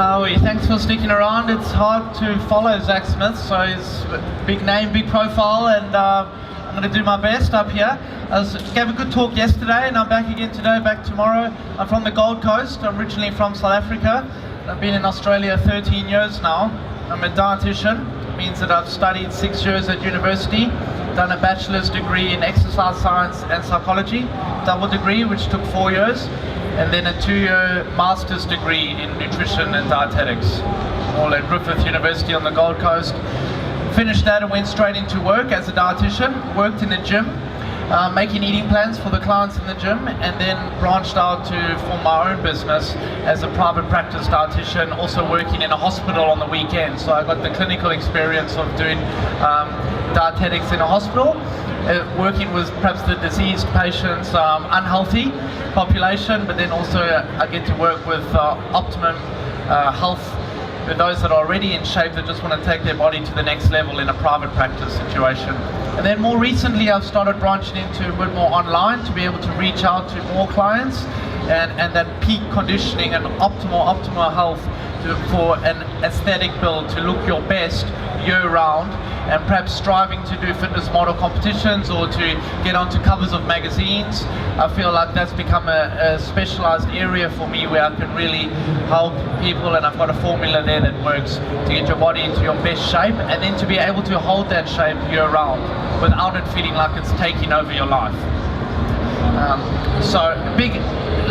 Howie, thanks for sticking around. It's hard to follow Zach Smith, so he's a big name, big profile, and I'm going to do my best up here. Gave a good talk yesterday, and I'm back again today, back tomorrow. I'm from the Gold Coast. I'm originally from South Africa. I've been in Australia 13 years now. I'm a dietitian. It means that I've studied 6 years at university, done a bachelor's degree in exercise science and psychology, double degree, which took 4 years, and then a 2-year master's degree in nutrition and dietetics, all at Griffith University on the Gold Coast. Finished that and went straight into work as a dietitian, worked in the gym, making eating plans for the clients in the gym, and then branched out to form my own business as a private practice dietitian, also working in a hospital on the weekend. So I got the clinical experience of doing dietetics in a hospital, working with perhaps the diseased patients, unhealthy population, but then also I get to work with optimum health, with those that are already in shape that just want to take their body to the next level in a private practice situation. And then more recently I've started branching into a bit more online to be able to reach out to more clients and that peak conditioning and optimal health for an aesthetic build to look your best year round, and perhaps striving to do fitness model competitions or to get onto covers of magazines. I feel like that's become a specialized area for me where I can really help people, and I've got a formula there that works to get your body into your best shape and then to be able to hold that shape year round without it feeling like it's taking over your life.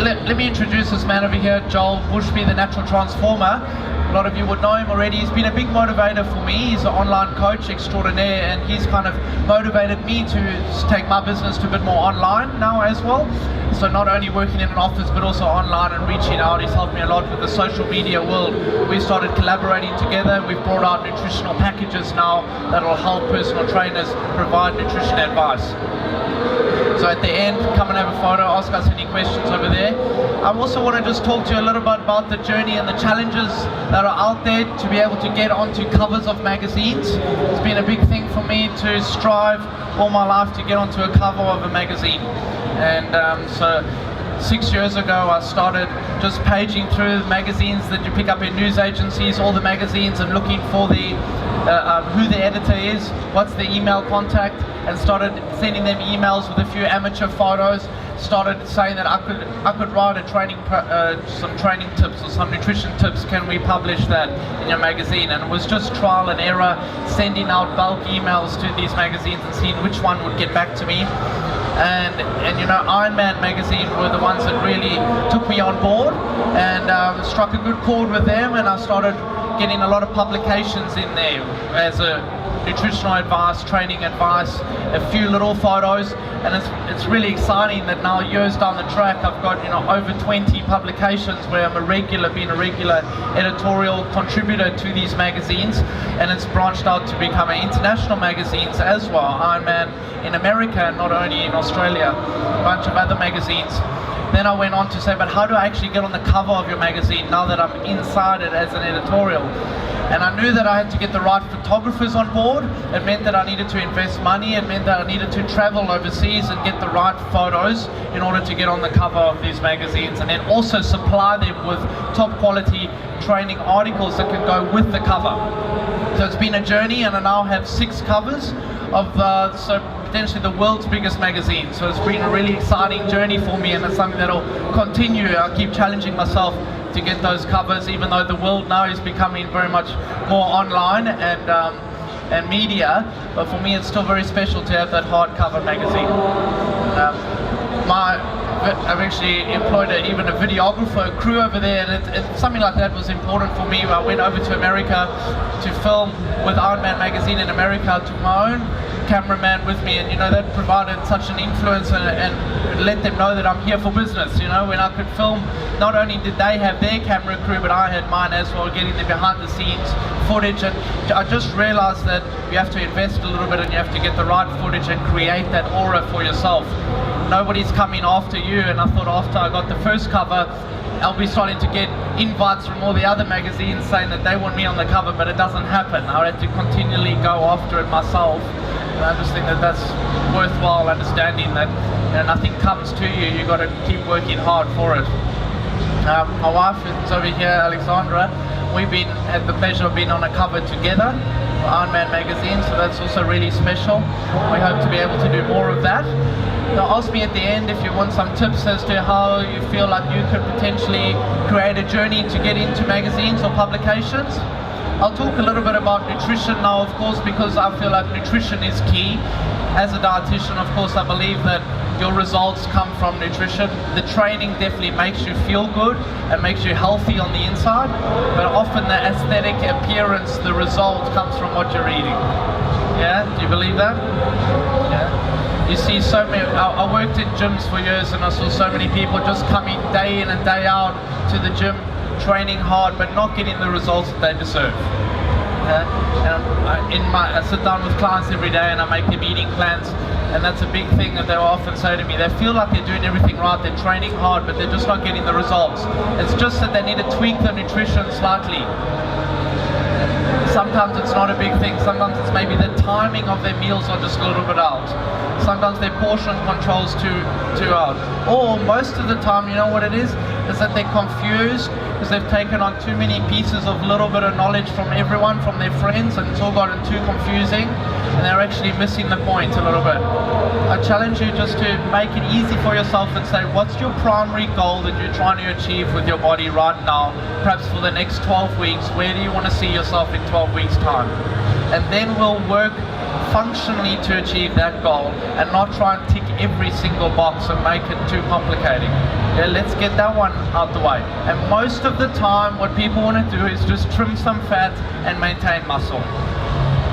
Let me introduce this man over here, Joel Bushby, the Natural Transformer. A lot of you would know him already. He's been a big motivator for me. He's an online coach extraordinaire, and he's kind of motivated me to take my business to a bit more online now as well. So not only working in an office, but also online and reaching out. He's helped me a lot with the social media world. We've started collaborating together. We've brought out nutritional packages now that will help personal trainers provide nutrition advice. So at the end, come and have a photo, ask us any questions over there. I also want to just talk to you a little bit about the journey and the challenges that are out there to be able to get onto covers of magazines. It's been a big thing for me to strive all my life to get onto a cover of a magazine. And so 6 years ago I started just paging through the magazines that you pick up in news agencies, all the magazines, and looking for the who the editor is, what's the email contact, and started sending them emails with a few amateur photos. Started saying that I could write a some training tips or some nutrition tips. Can we publish that in your magazine? And it was just trial and error, sending out bulk emails to these magazines and seeing which one would get back to me. And you know, Ironman magazine were the ones that really took me on board, and struck a good chord with them, and I started getting a lot of publications in there as a nutritional advice, training advice, a few little photos, and it's really exciting that now years down the track I've got, you know, over 20 publications where I'm being a regular editorial contributor to these magazines, and it's branched out to becoming international magazines as well. Ironman in America, not only in Australia, a bunch of other magazines. Then I went on to say, but how do I actually get on the cover of your magazine now that I'm inside it as an editorial? And I knew that I had to get the right photographers on board. It meant that I needed to invest money. It meant that I needed to travel overseas and get the right photos in order to get on the cover of these magazines, and then also supply them with top quality training articles that can go with the cover. So it's been a journey, and I now have 6 covers of potentially the world's biggest magazine. So it's been a really exciting journey for me, and it's something that'll continue. I keep challenging myself to get those covers, even though the world now is becoming very much more online and media. But for me, it's still very special to have that hardcover magazine. I've actually employed even a videographer, a crew over there, and something like that was important for me. I went over to America to film with Ironman magazine in America. I took my own cameraman with me, and you know, that provided such an influence and let them know that I'm here for business. You know, when I could film, not only did they have their camera crew, but I had mine as well, getting the behind the scenes footage. And I just realized that you have to invest a little bit, and you have to get the right footage and create that aura for yourself. Nobody's coming after you, and I thought after I got the first cover, I'll be starting to get invites from all the other magazines saying that they want me on the cover, but it doesn't happen. I had to continually go after it myself. And I just think that that's worthwhile, understanding that, you know, nothing comes to you. You've got to keep working hard for it. My wife is over here, Alexandra. we've been had the pleasure of being on a cover together for Ironman magazine, so that's also really special. We hope to be able to do more of that. Now ask me at the end if you want some tips as to how you feel like you could potentially create a journey to get into magazines or publications. I'll talk a little bit about nutrition now, of course, because I feel like nutrition is key. As a dietitian, of course, I believe that your results come from nutrition. The training definitely makes you feel good and makes you healthy on the inside, but often the aesthetic appearance, the result comes from what you're eating. Yeah, do you believe that? Yeah. You see so many, I worked in gyms for years and I saw so many people just coming day in and day out to the gym, training hard, but not getting the results that they deserve. And I sit down with clients every day and I make them eating plans, and that's a big thing that they often say to me. They feel like they're doing everything right, they're training hard, but they're just not getting the results. It's just that they need to tweak their nutrition slightly. Sometimes it's not a big thing, sometimes it's maybe the timing of their meals are just a little bit out. Sometimes their portion control's too out. Or most of the time, you know what it is that they're confused because they've taken on too many pieces of little bit of knowledge from everyone, from their friends, and it's all gotten too confusing and they're actually missing the point a little bit. I challenge you just to make it easy for yourself and say, what's your primary goal that you're trying to achieve with your body right now, perhaps for the next 12 weeks, where do you want to see yourself in 12 weeks time? And then we'll work functionally to achieve that goal and not try and tick every single box and make it too complicated. Yeah, let's get that one out the way. And most of the time what people want to do is just trim some fat and maintain muscle.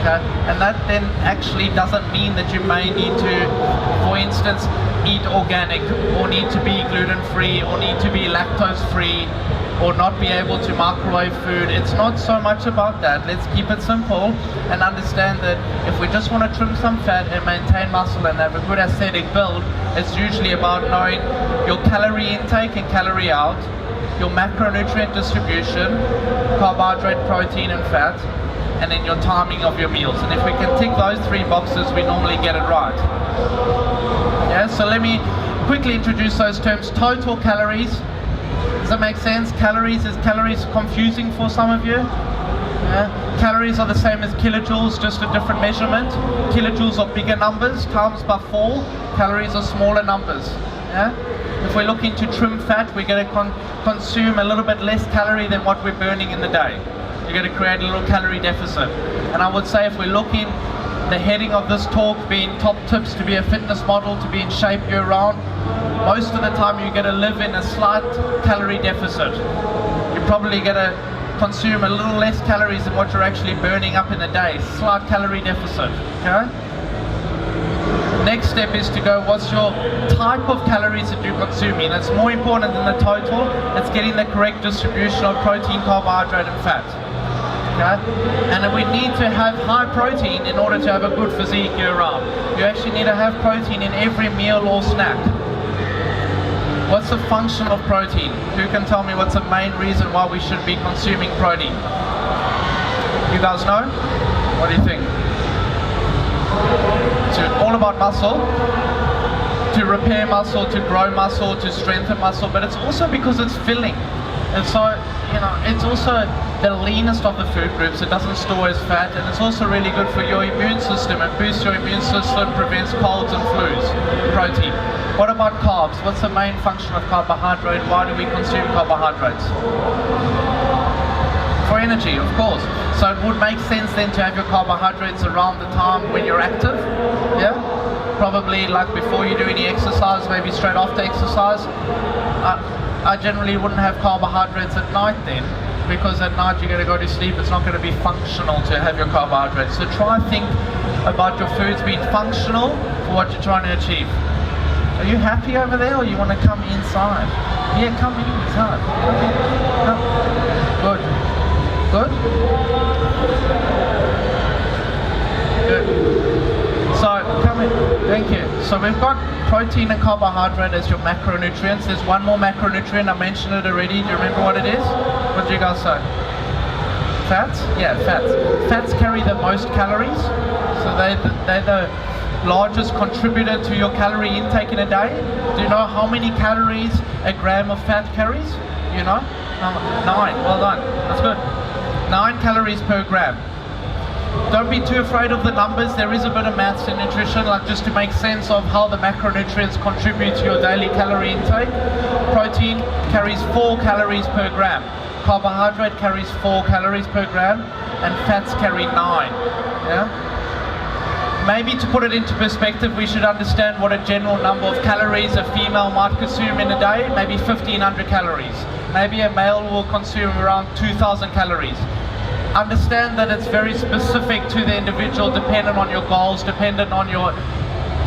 Okay? And that then actually doesn't mean that you may need to, for instance, eat organic or need to be gluten-free or need to be lactose-free or not be able to microwave food. It's not so much about that. Let's keep it simple and understand that if we just want to trim some fat and maintain muscle and have a good aesthetic build, it's usually about knowing your calorie intake and calorie out, your macronutrient distribution, carbohydrate, protein and fat, and then your timing of your meals. And if we can tick those three boxes, we normally get it right. Yeah, so let me quickly introduce those terms. Total calories. Does that make sense? Calories, is calories confusing for some of you? Yeah. Calories are the same as kilojoules, just a different measurement. Kilojoules are bigger numbers, times by 4. Calories are smaller numbers. Yeah? If we're looking to trim fat, we're going to consume a little bit less calorie than what we're burning in the day. You're going to create a little calorie deficit. And I would say if we're looking, the heading of this talk being top tips to be a fitness model, to be in shape year round, most of the time you're going to live in a slight calorie deficit. You're probably going to consume a little less calories than what you're actually burning up in a day. Slight calorie deficit. Okay? Next step is to go, what's your type of calories that you're consuming? It's more important than the total. It's getting the correct distribution of protein, carbohydrate and fat. Okay? And we need to have high protein in order to have a good physique year round. You actually need to have protein in every meal or snack. What's the function of protein? Who can tell me what's the main reason why we should be consuming protein? You guys know? What do you think? It's all about muscle, to repair muscle, to grow muscle, to strengthen muscle, but it's also because it's filling. And so, you know, it's also the leanest of the food groups. It doesn't store as fat, and it's also really good for your immune system. It boosts your immune system, prevents colds and flus. Protein. What about carbs? What's the main function of carbohydrate? Why do we consume carbohydrates? For energy, of course. So it would make sense then to have your carbohydrates around the time when you're active. Yeah? Probably like before you do any exercise, maybe straight after exercise. I generally wouldn't have carbohydrates at night then, because at night you're going to go to sleep. It's not going to be functional to have your carbohydrates. So try and think about your foods being functional for what you're trying to achieve. Are you happy over there, or you want to come inside? Yeah, come inside. Come. Good. Good? Good. So, come in. Thank you. So we've got protein and carbohydrate as your macronutrients. There's one more macronutrient. I mentioned it already. Do you remember what it is? What did you guys say? Fats? Yeah, fats. Fats carry the most calories. So they're the largest contributor to your calorie intake in a day. Do you know how many calories a gram of fat carries? You know? 9. Well done. That's good. 9 calories per gram. Don't be too afraid of the numbers. There is a bit of maths in nutrition, like just to make sense of how the macronutrients contribute to your daily calorie intake. Protein carries 4 calories per gram. Carbohydrate carries 4 calories per gram, and fats carry 9. Yeah? Maybe to put it into perspective, we should understand what a general number of calories a female might consume in a day. Maybe 1,500 calories. Maybe a male will consume around 2,000 calories. Understand that it's very specific to the individual, dependent on your goals, dependent on your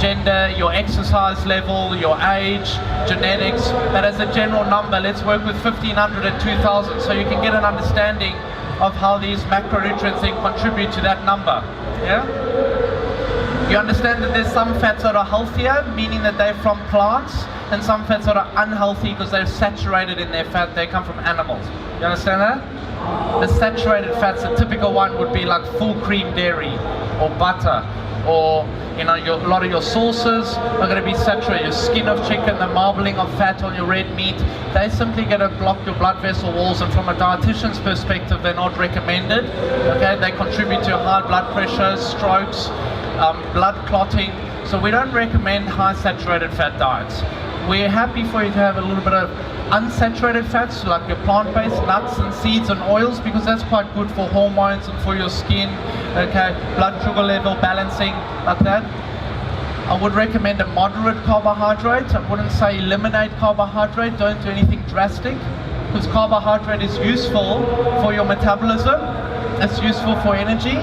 gender, your exercise level, your age, genetics. But as a general number, let's work with 1,500 and 2,000 so you can get an understanding of how these macronutrients then contribute to that number. Yeah? You understand that there's some fats that are healthier, meaning that they're from plants, and some fats that are unhealthy because they're saturated in their fat, they come from animals. You understand that? The saturated fats, a typical one would be like full cream dairy or butter, or a lot of your sauces are going to be saturated. Your skin of chicken, the marbling of fat on your red meat, they simply going to block your blood vessel walls, and from a dietitian's perspective, they're not recommended. Okay, they contribute to high blood pressure, strokes, blood clotting. So we don't recommend high saturated fat diets. We're happy for you to have a little bit of unsaturated fats, like your plant-based nuts and seeds and oils, because that's quite good for hormones and for your skin. Okay, blood sugar level balancing, like that. I would recommend a moderate carbohydrate. I wouldn't say eliminate carbohydrate. Don't do anything drastic, because carbohydrate is useful for your metabolism. It's useful for energy,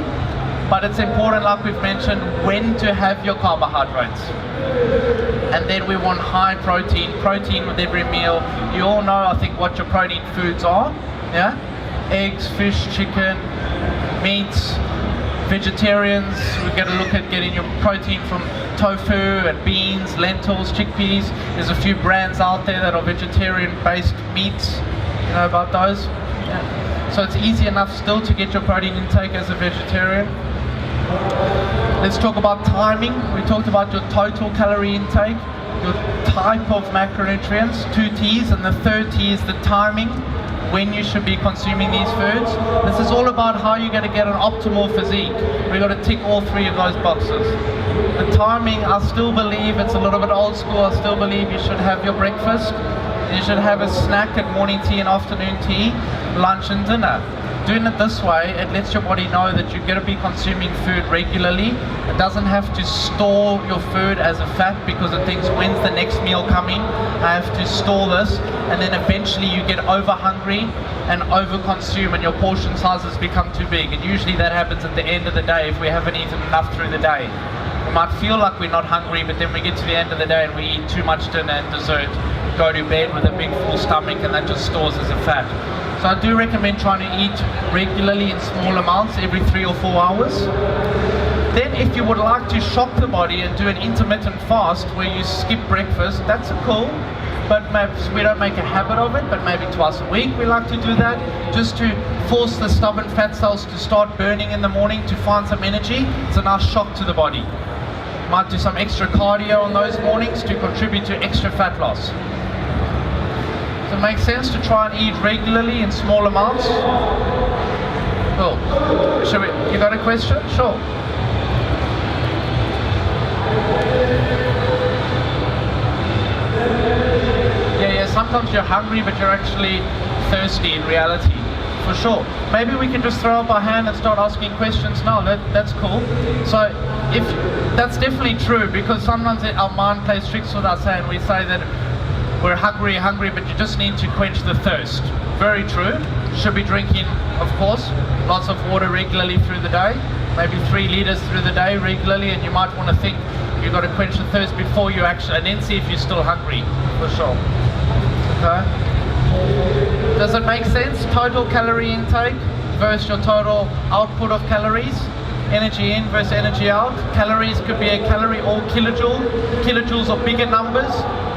but it's important, like we've mentioned, when to have your carbohydrates. And then we want high protein with every meal. You all know, I think, what your protein foods are. Yeah, eggs, fish, chicken, meats. Vegetarians, we're going to look at getting your protein from tofu and beans, lentils, chickpeas. There's a few brands out there that are vegetarian-based meats. You know about those? Yeah. So it's easy enough still to get your protein intake as a vegetarian. Let's talk about timing. We talked about your total calorie intake, your type of macronutrients, 2 T's, and the third T is the timing, when you should be consuming these foods. This is all about how you're going to get an optimal physique. We've got to tick all 3 of those boxes. The timing, I still believe it's a little bit old school. I still believe you should have your breakfast, you should have a snack at morning tea and afternoon tea, lunch and dinner. Doing it this way, it lets your body know that you're going to be consuming food regularly. It doesn't have to store your food as a fat because it thinks, when's the next meal coming? I have to store this, and then eventually you get over hungry and over consume, and your portion sizes become too big. And usually that happens at the end of the day if we haven't eaten enough through the day. We might feel like we're not hungry, but then we get to the end of the day and we eat too much dinner and dessert, go to bed with a big full stomach, and that just stores as a fat. So I do recommend trying to eat regularly in small amounts every 3 or 4 hours. Then if you would like to shock the body and do an intermittent fast where you skip breakfast, that's cool, but maybe we don't make a habit of it, but maybe twice a week we like to do that, just to force the stubborn fat cells to start burning in the morning to find some energy. It's a nice shock to the body. Might do some extra cardio on those mornings to contribute to extra fat loss. So it makes sense to try and eat regularly in small amounts. Cool. You got a question? Sure. Yeah, sometimes you're hungry but you're actually thirsty in reality. For sure. Maybe we can just throw up our hand and start asking questions now. That's cool. So if that's definitely true, because sometimes our mind plays tricks with us and we say that we're hungry, but you just need to quench the thirst. Very true. Should be drinking, of course, lots of water regularly through the day, maybe 3 liters through the day regularly, and you might want to think you've got to quench the thirst before you actually, and then see if you're still hungry, for sure. Okay. Does it make sense? Total calorie intake versus your total output of calories. Energy in versus energy out. Calories could be a calorie or kilojoule. Kilojoules are bigger numbers.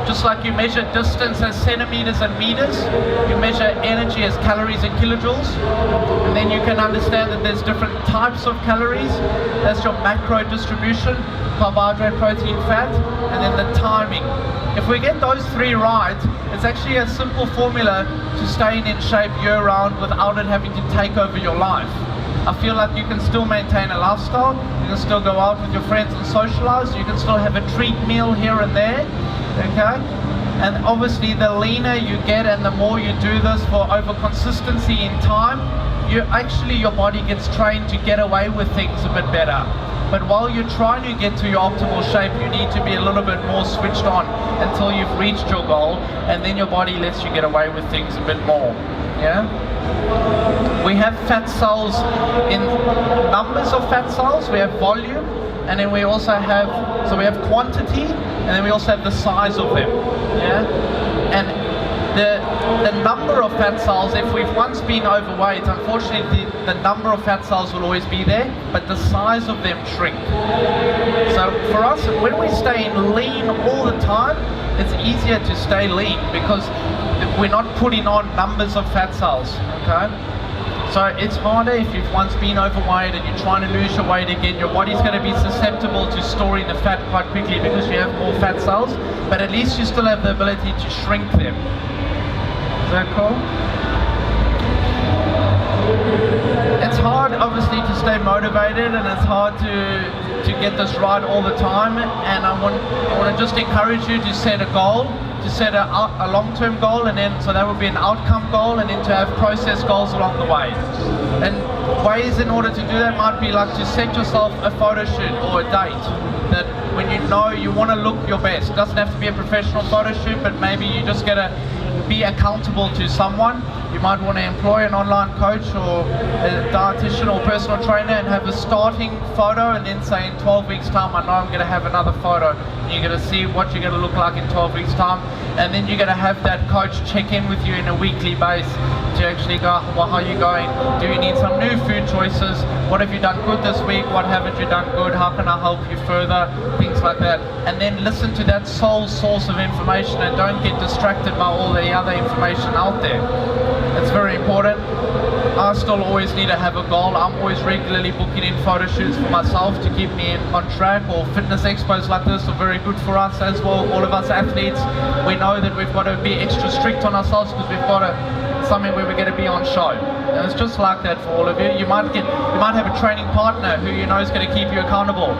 Just like you measure distance as centimeters and meters, you measure energy as calories and kilojoules. And then you can understand that there's different types of calories. That's your macro distribution, carbohydrate, protein, fat, and then the timing. if we get those three right, it's actually a simple formula to staying in shape year round without it having to take over your life. I feel like you can still maintain a lifestyle, you can still go out with your friends and socialize, you can still have a treat meal here and there, okay? And obviously the leaner you get and the more you do this for over consistency in time, your body gets trained to get away with things a bit better. But while you're trying to get to your optimal shape, you need to be a little bit more switched on until you've reached your goal, and then your body lets you get away with things a bit more, yeah? We have fat cells in numbers of fat cells, we have volume, and then we also have, so we have quantity, and then we also have the size of them, yeah? And the number of fat cells, if we've once been overweight, unfortunately the number of fat cells will always be there, but the size of them shrink. So for us, when we stay in lean all the time, it's easier to stay lean because we're not putting on numbers of fat cells, okay? So it's harder if you've once been overweight and you're trying to lose your weight again. Your body's going to be susceptible to storing the fat quite quickly because you have more fat cells, but at least you still have the ability to shrink them. Is that cool? It's hard obviously to stay motivated, and it's hard to get this right all the time, and I want to just encourage you to set a goal, to set a long-term goal, and then so that would be an outcome goal, and then to have process goals along the way. And ways in order to do that might be like to set yourself a photo shoot or a date that when you know you want to look your best. It doesn't have to be a professional photo shoot, but maybe you just gotta be accountable to someone. You might want to employ an online coach or a dietitian or personal trainer and have a starting photo, and then say in 12 weeks time I know I'm going to have another photo, and you're going to see what you're going to look like in 12 weeks time, and then you're going to have that coach check in with you in a weekly basis to actually go, well, how are you going? Do you need some new food choices? What have you done good this week? What haven't you done good? How can I help you further? Things like that. And then listen to that sole source of information and don't get distracted by all the other information out there. It's very important. I still always need to have a goal. I'm always regularly booking in photo shoots for myself to keep me on track, or fitness expos like this are very good for us as well. All of us athletes, we know that we've got to be extra strict on ourselves because we've got something where we're going to be on show. And it's just like that for all of you. You might have a training partner who you know is going to keep you accountable.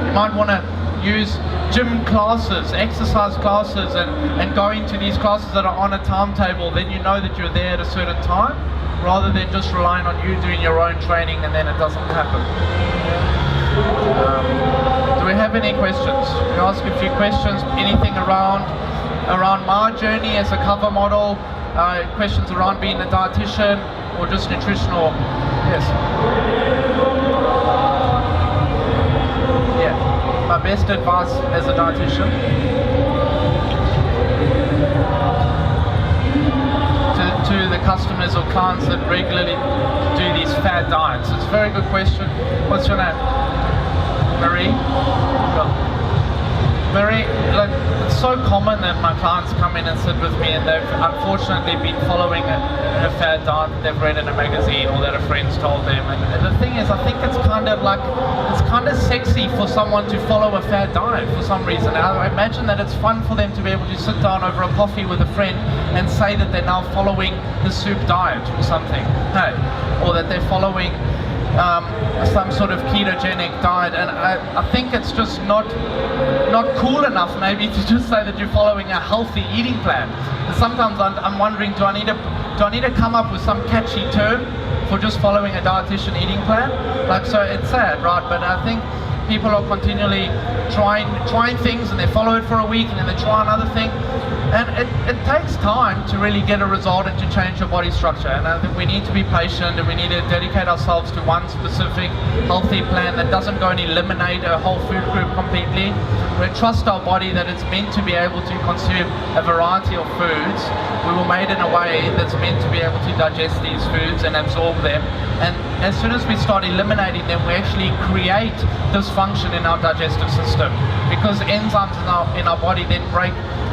You might want to use gym classes, exercise classes, and going to these classes that are on a timetable. Then you know that you're there at a certain time, rather than just relying on you doing your own training and then it doesn't happen. Do we have any questions? We ask a few questions. Anything around my journey as a cover model? Questions around being a dietitian or just nutritional? Yes. Yeah. My best advice as a dietitian to the customers or clients that regularly do these fad diets. It's a very good question. What's your name? Marie? Well, Marie, look, it's so common that my clients come in and sit with me and they've unfortunately been following a fad diet that they've read in a magazine or that a friend's told them. And the thing is, I think it's kind of sexy for someone to follow a fad diet for some reason. And I imagine that it's fun for them to be able to sit down over a coffee with a friend and say that they're now following the soup diet or something, hey, or that they're following some sort of ketogenic diet, and I think it's just not cool enough maybe to just say that you're following a healthy eating plan. And sometimes I'm wondering, do I need to come up with some catchy term for just following a dietitian eating plan? Like, so it's sad, right? But I think people are continually trying things, and they follow it for a week and then they try another thing, and it takes time to really get a result and to change your body structure. And I think we need to be patient, and we need to dedicate ourselves to one specific healthy plan that doesn't go and eliminate a whole food group completely. We trust our body that it's meant to be able to consume a variety of foods. We were made in a way that's meant to be able to digest these foods and absorb them, and as soon as we start eliminating them, we actually create dysfunction in our digestive system, because enzymes in our body then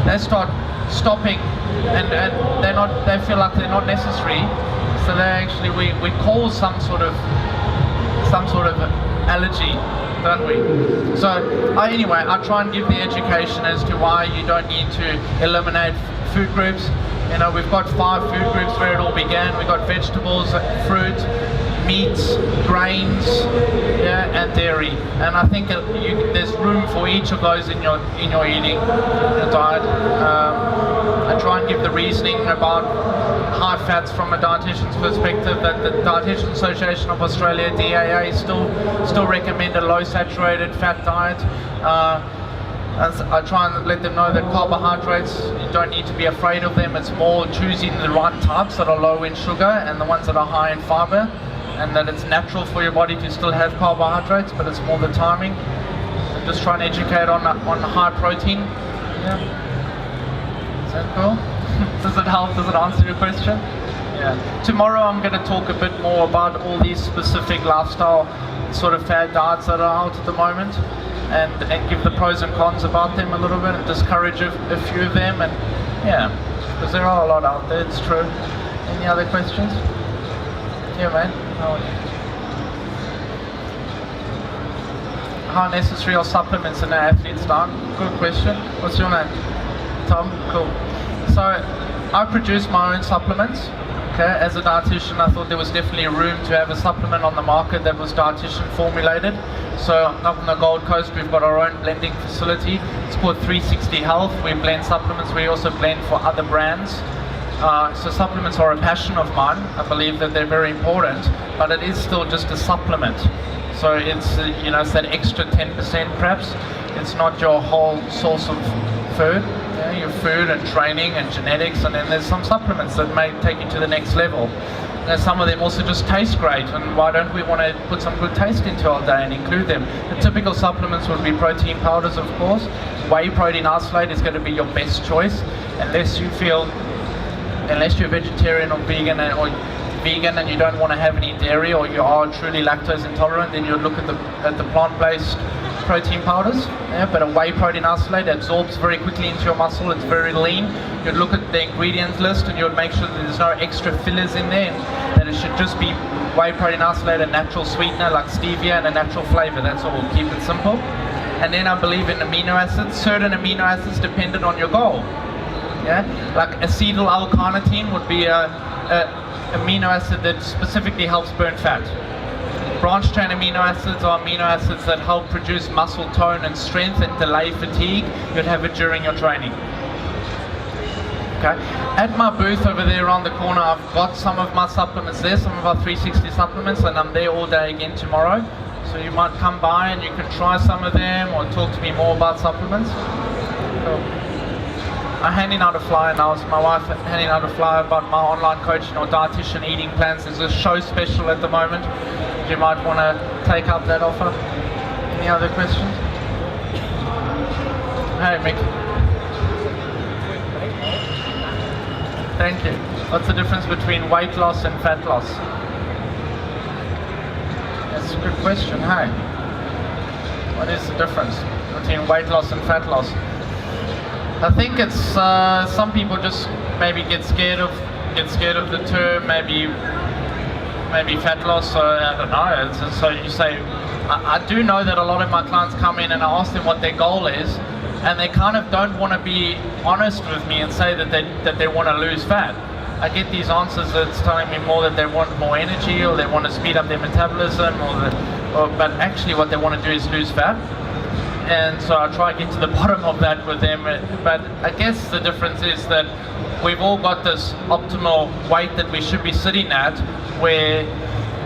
they start stopping, and they feel like they're not necessary, so they actually we cause some sort of allergy, don't we? So anyway, I try and give the education as to why you don't need to eliminate food groups. You know, we've got 5 food groups where it all began. We've got vegetables, fruit, meats, grains, yeah, and dairy. And I think there's room for each of those in your eating, your diet. I try and give the reasoning about high fats from a dietitian's perspective, that the Dietitian Association of Australia, DAA, still recommend a low saturated fat diet. And I try and let them know that carbohydrates, you don't need to be afraid of them. It's more choosing the right types that are low in sugar and the ones that are high in fiber, and that it's natural for your body to still have carbohydrates, but it's more the timing. I'm just trying to educate on high protein. Yeah. Is that cool? Does it help? Does it answer your question? Yeah. Tomorrow I'm going to talk a bit more about all these specific lifestyle sort of fad diets that are out at the moment, and give the pros and cons about them a little bit, and discourage a few of them, and yeah, because there are a lot out there, it's true. Any other questions? Yeah, man. How necessary are supplements in an athlete's diet? Good question. What's your name? Tom? Cool. So I produce my own supplements. Okay, as a dietitian, I thought there was definitely room to have a supplement on the market that was dietitian formulated. So up on the Gold Coast, we've got our own blending facility. It's called 360 Health. We blend supplements. We also blend for other brands. So supplements are a passion of mine. I believe that they're very important, but it is still just a supplement. So it's it's that extra 10% perhaps. It's not your whole source of food. Yeah, your food and training and genetics, and then there's some supplements that may take you to the next level. And some of them also just taste great, and why don't we want to put some good taste into our day and include them? The typical supplements would be protein powders, of course. Whey protein isolate is going to be your best choice, unless you're vegetarian or vegan, and you don't want to have any dairy, or you are truly lactose intolerant, then you'd look at the plant-based protein powders. Yeah, but a whey protein isolate absorbs very quickly into your muscle. It's very lean. You'd look at the ingredients list and you'd make sure that there's no extra fillers in there, and that it should just be whey protein isolate, a natural sweetener like stevia, and a natural flavor. That's all. Keep it simple. And then I believe in amino acids, certain amino acids dependent on your goal. Yeah, like acetyl L-carnitine would be a amino acid that specifically helps burn fat. Branch chain amino acids are amino acids that help produce muscle tone and strength and delay fatigue. You'd have it during your training. Okay. At my booth over there around the corner, I've got some of my supplements there, some of our 360 supplements, and I'm there all day again tomorrow. So you might come by and you can try some of them or talk to me more about supplements. Cool. I'm handing out a flyer now. It's my wife handing out a flyer about my online coaching or dietitian eating plans. There's a show special at the moment. You might want to take up that offer. Any other questions? Hey, Mick. Thank you. What's the difference between weight loss and fat loss? That's a good question. Hey, what is the difference between weight loss and fat loss? I think it's some people just maybe get scared of the term. Maybe fat loss. I don't know. So you say, I do know that a lot of my clients come in and I ask them what their goal is, and they kind of don't want to be honest with me and say that they want to lose fat. I get these answers that's telling me more that they want more energy, or they want to speed up their metabolism, but actually what they want to do is lose fat. And so I try to get to the bottom of that with them. But I guess the difference is that we've all got this optimal weight that we should be sitting at, where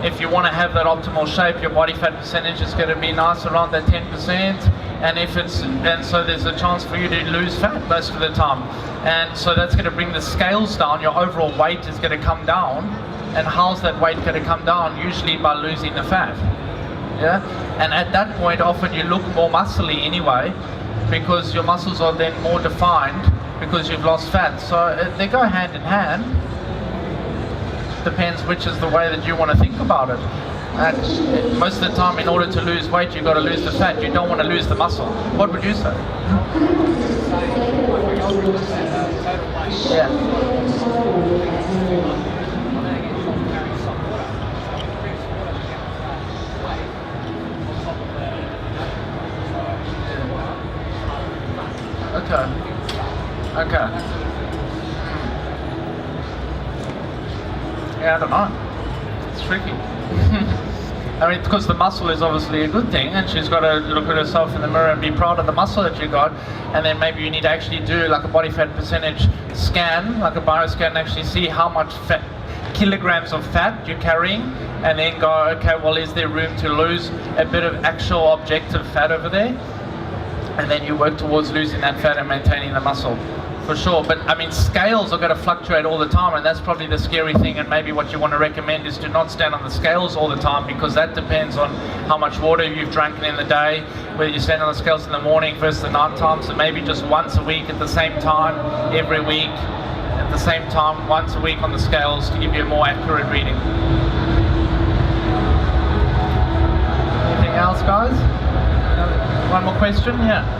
if you want to have that optimal shape, your body fat percentage is going to be nice around that 10%. And so there's a chance for you to lose fat most of the time. And so that's going to bring the scales down. Your overall weight is going to come down. And how's that weight going to come down? Usually by losing the fat. Yeah, and at that point often you look more muscly anyway, because your muscles are then more defined because you've lost fat. So they go hand in hand. Depends which is the way that you want to think about it. And most of the time, in order to lose weight, you've got to lose the fat. You don't want to lose the muscle. What would you say? Yeah. Yeah, I don't know. It's tricky. I mean, because the muscle is obviously a good thing, and she's got to look at herself in the mirror and be proud of the muscle that you got, and then maybe you need to actually do like a body fat percentage scan, like a bioscan, and actually see how much fat, kilograms of fat you're carrying, and then go, okay, well, is there room to lose a bit of actual objective fat over there? And then you work towards losing that fat and maintaining the muscle. For sure, but I mean, scales are going to fluctuate all the time, and that's probably the scary thing. And maybe what you want to recommend is to not stand on the scales all the time, because that depends on how much water you've drank in the day, whether you stand on the scales in the morning versus the night time. So maybe just once a week at the same time, every week at the same time, once a week on the scales to give you a more accurate reading. Anything else, guys? One more question? Yeah.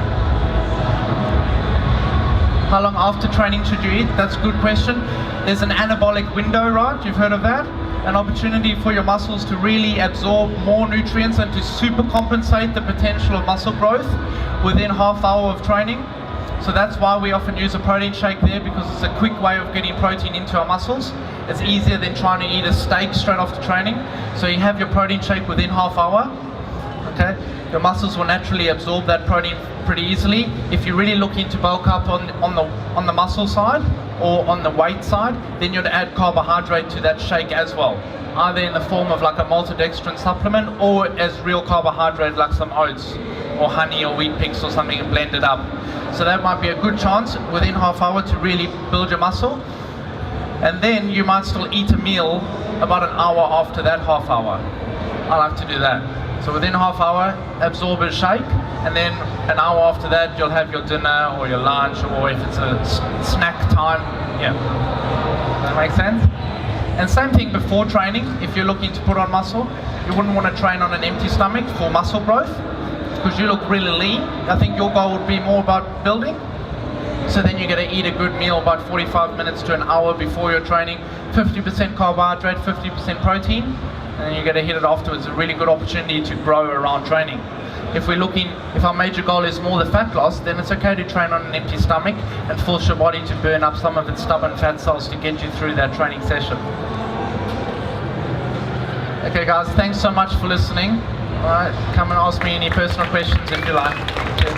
How long after training should you eat? That's a good question. There's an anabolic window, right? You've heard of that? An opportunity for your muscles to really absorb more nutrients and to super compensate the potential of muscle growth within half hour of training. So that's why we often use a protein shake there, because it's a quick way of getting protein into our muscles. It's easier than trying to eat a steak straight after training. So you have your protein shake within half hour. Okay? Your muscles will naturally absorb that protein pretty easily. If you're really looking to bulk up on the muscle side or on the weight side, then you'd add carbohydrate to that shake as well, either in the form of like a maltodextrin supplement or as real carbohydrate like some oats or honey or wheat pix or something and blend it up. So that might be a good chance within half hour to really build your muscle. And then you might still eat a meal about an hour after that half hour. I like to do that. So within a half hour, absorb a shake, and then an hour after that, you'll have your dinner or your lunch, or if it's a snack time, yeah. Does that make sense? And same thing before training. If you're looking to put on muscle, you wouldn't want to train on an empty stomach for muscle growth, because you look really lean. I think your goal would be more about building. So then you're going to eat a good meal about 45 minutes to an hour before your training, 50% carbohydrate, 50% protein, and you're going to hit it afterwards. A really good opportunity to grow around training. If our major goal is more the fat loss, then it's okay to train on an empty stomach and force your body to burn up some of its stubborn fat cells to get you through that training session. Okay guys, thanks so much for listening. Alright, come and ask me any personal questions if you like. Okay.